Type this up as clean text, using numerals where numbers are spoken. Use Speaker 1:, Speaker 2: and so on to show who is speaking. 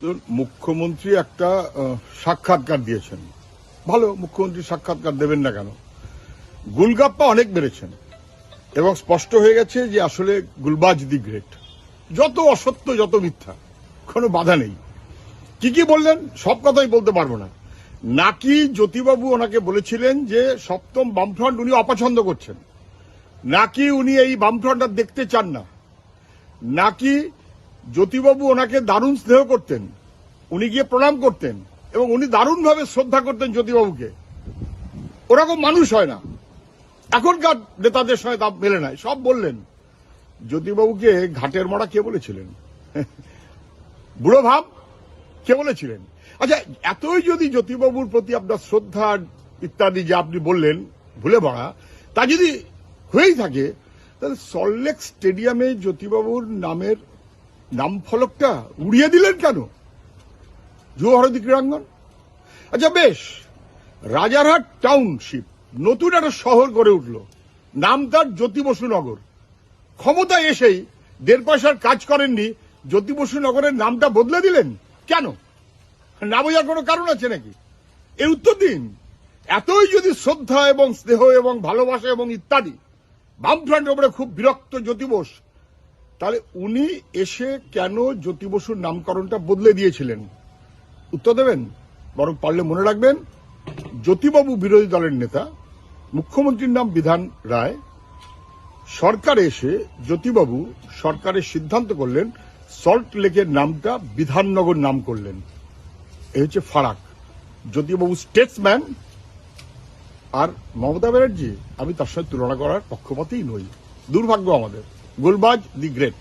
Speaker 1: তো মুখ্যমন্ত্রী একটা সাক্ষাৎকার দিয়েছেন, ভালো, মুখ্যমন্ত্রী সাক্ষাৎকার দেবেন না কেন? গুলগাপ্পা অনেক বেড়েছেন এবং স্পষ্ট হয়ে গেছে যে আসলে গুলবাজ দি গ্রেট। যত অসত্য, যত মিথ্যা, কোনো বাধা নেই। কি বললেন সব কথাই বলতে পারবো না। নাকি জ্যোতিবাবু ওনাকে বলেছিলেন যে সপ্তম বামফ্রন্ট উনি অপছন্দ করছেন, নাকি উনি এই বামফ্রন্টটা দেখতে চান না, নাকি জ্যোতিবাবু ওনাকে দারুণ স্নেহ করতেন, উনি গিয়ে প্রণাম করতেন এবং উনি দারুণভাবে শ্রদ্ধা করতেন জ্যোতিবাবুকে। ওরকম মানুষ হয় না, এখনকার নেতাদের সঙ্গে তা মেলে নাই। সব বললেন। জ্যোতিবাবুকে ঘাটের মরা কে বলেছিলেন? বুড়ো ভাব কে বলেছিলেন? আচ্ছা, এতই যদি জ্যোতিবাবুর প্রতি আপনার শ্রদ্ধা ইত্যাদি যে আপনি বললেন ভুলে ভরা, তা যদি হয়েই থাকে, তাহলে সল্টলেক স্টেডিয়ামে জ্যোতিবাবুর নামের নাম ফলকটা উড়িয়ে দিলেন কেন? যুব ভারতী ক্রীড়াঙ্গন। আচ্ছা বেশ, রাজারহাট টাউনশিপ নতুন একটা শহর গড়ে উঠল, নাম তার জ্যোতি বসু নগর। ক্ষমতায় এসেই 1.5 পয়সার কাজ করেননি, জ্যোতি বসু নগরের নামটা বদলে দিলেন কেন? না বোঝার কোনো কারণ আছে নাকি? এর উত্তর দিন। এতই যদি শ্রদ্ধা এবং স্নেহ এবং ভালোবাসা এবং ইত্যাদি, বামফ্রন্টের উপরে খুব বিরক্ত জ্যোতি বোস, তাহলে উনি এসে কেন জ্যোতি বসুর নামকরণটা বদলে দিয়েছিলেন? উত্তর দেবেন? বরং পারলে মনে রাখবেন, জ্যোতিবাবু বিরোধী দলের নেতা, মুখ্যমন্ত্রীর নাম বিধান রায়, সরকারে এসে জ্যোতিবাবু সরকারের সিদ্ধান্ত করলেন সল্ট লেকের নামটা বিধাননগর নাম করলেন। এই হচ্ছে ফারাক। জ্যোতিবাবু স্টেটসম্যান, আর মমতা ব্যানার্জি আমি তার সঙ্গে তুলনা করার পক্ষপাতেই নই। দুর্ভাগ্য আমাদের। গুলবাজ দি গ্রেট।